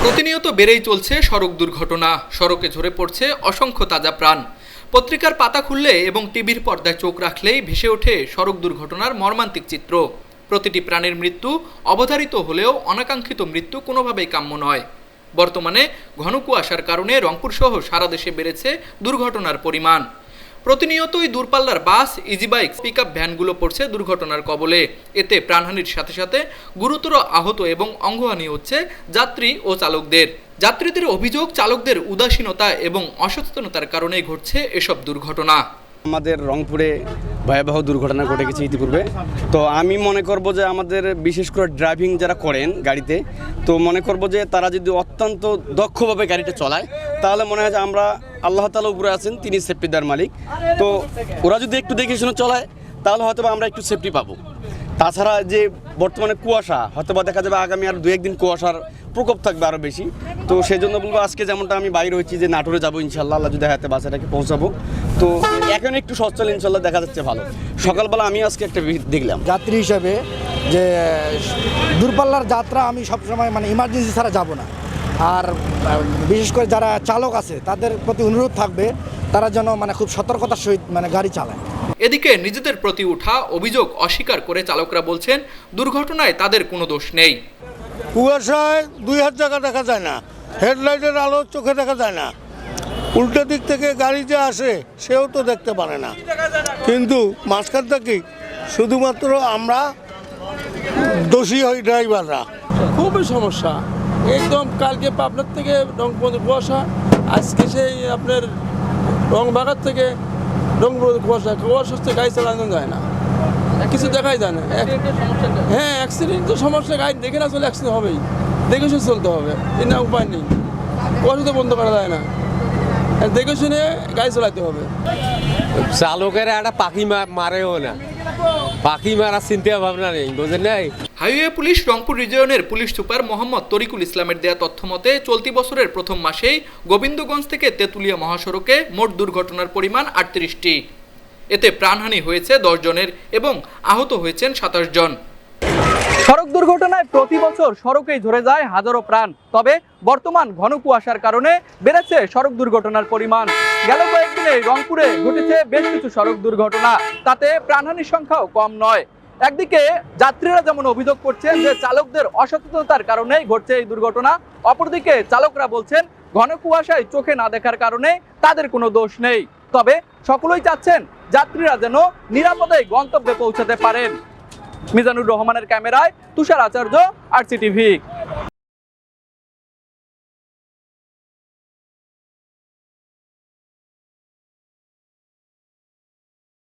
প্রতিনিয়ত বেড়েই চলছে সড়ক দুর্ঘটনা। সড়কে ঝরে পড়ছে অসংখ্য তাজা প্রাণ। পত্রিকার পাতা খুললে এবং টিভির পর্দায় চোখ রাখলেই ভেসে ওঠে সড়ক দুর্ঘটনার মর্মান্তিক চিত্র। প্রতিটি প্রাণের মৃত্যু অবধারিত হলেও অনাকাঙ্ক্ষিত মৃত্যু কোনোভাবেই কাম্য নয়। বর্তমানে ঘন কুয়াশার কারণে রংপুর সহ সারা দেশে বেড়েছে দুর্ঘটনার পরিমাণ। প্রতিনিয়তই দূরপাল্লার বাস, ইজিবাইক, পিকআপ ভ্যানগুলো পড়ছে দুর্ঘটনার কবলে। এতে প্রাণহানির সাথে সাথে গুরুতর আহত এবং অঙ্গহানি হচ্ছে যাত্রী ও চালকদের। যাত্রীদের অভিযোগ, চালকদের উদাসীনতা এবং অসচেতনতার কারণেই ঘটছে এসব দুর্ঘটনা। আমাদের রংপুরে ভয়াবহ দুর্ঘটনা ঘটে গেছে ইতিপূর্বে। তো আমি মনে করব যে আমাদের বিশেষ করে ড্রাইভিং যারা করেন গাড়িতে, তো মনে করব যে তারা যদি অত্যন্ত দক্ষভাবে গাড়িটা চালায় তাহলে মনে হয় যে আমরা আল্লাহ তাআলা উপরে আছেন, তিনি সেফটি দেওয়ার মালিক। তো ওরা যদি একটু দেখে শুনে চলায় তাহলে হয়তো আমরা একটু সেফটি পাবো। তাছাড়া যে বর্তমানে কুয়াশা, হয়তো বা দেখা যাবে আগামী আর 2-1 দিন কুয়াশার প্রকোপ থাকবে আরও বেশি। তো সেই জন্য বলবো আজকে যেমনটা আমি বাইরে হয়েছি যে নাটোরে যাবো ইনশাল্লাহ, আল্লাহ যদি হাতে বাসাটাকে পৌঁছাবো। তো এখন একটু সচ্ছল ইনশাল্লাহ দেখা যাচ্ছে ভালো। সকালবেলা আমি আজকে একটা দেখলাম যাত্রী হিসেবে যে দূরপাল্লার যাত্রা আমি সবসময় মানে ইমার্জেন্সি ছাড়া যাব না। আর বিশেষ করে যারা চালক আছে তাদের প্রতি অনুরোধ থাকবে তারা যেন মানে খুব সতর্কতার সহিত মানে গাড়ি চালায়। এদিকে নিজেদের প্রতি ওঠা অভিযোগ অস্বীকার করে চালকরা বলছেন দুর্ঘটনায় তাদের কোনো দোষ নেই। কুয়াশায় 2 হাত জায়গা দেখা যায় না, হেডলাইটের আলো চোখে দেখা যায় না, উল্টো দিক থেকে গাড়ি যে আসে সেও তো দেখতে পারে না, কিন্তু মাঝখান থেকে শুধুমাত্র আমরা দোষী হই ড্রাইভাররা। খুবই সমস্যা একদম। কালকে পাবনার থেকে রংপুর কুয়াশা, আজকে সেই আপনার রংবাগার থেকে রংপুর কুয়াশা হচ্ছে, গাড়ি চালানো যায় না, কিছু দেখাই যায় না। হ্যাঁ, অ্যাক্সিডেন্ট তো সমস্যা, গাড়ি দেখে না চলে অ্যাক্সিডেন্ট হবেই, দেখে শুনে চলতে হবে, এর না উপায় নেই। কুয়াশা তো বন্ধ করা যায় না, দেখে শুনে গাড়ি চালাতে হবে। চালকেরা একটা পাখি মারেও না, পাখি মারার চিন্তা ভাবনা নেই, বুঝলেন নাই। হাইওয়ে পুলিশ রংপুর রিজিয়নের পুলিশ সুপার মোহাম্মদ তরিকুল ইসলামের দেয়া তথ্য মতে চলতি বছরের প্রথম মাসেই গোবিন্দগঞ্জ থেকে তেঁতুলিয়া মহাসড়কে মোট দুর্ঘটনার পরিমাণ 38টি। এতে প্রাণহানি হয়েছে 10 জনের এবং আহত হয়েছেন 27 জন। সড়ক দুর্ঘটনায় প্রতি বছর সড়কেই ঝরে যায় হাজারো প্রাণ। তবে বর্তমান ঘন কুয়াশার কারণে বেড়েছে সড়ক দুর্ঘটনার পরিমাণ। গেল কয়েকদিনে রংপুরে ঘটেছে বেশ কিছু সড়ক দুর্ঘটনা, তাতে প্রাণহানির সংখ্যাও কম নয়। একদিকে যাত্রীরা যেমন অভিযোগ করছেন যে চালকদের অসচেতনতার কারণেই ঘটছে এই দুর্ঘটনা, অপরদিকে চালকরা বলছেন ঘন কুয়াশায় চোখে না দেখার কারণে তাদের কোনো দোষ নেই। তবে সকলেই চাচ্ছেন যাত্রীরা যেন নিরাপদে গন্তব্যে পৌঁছাতে পারেন। মিজানুর রহমানের ক্যামেরায় তুষার আচার্য, RCTV।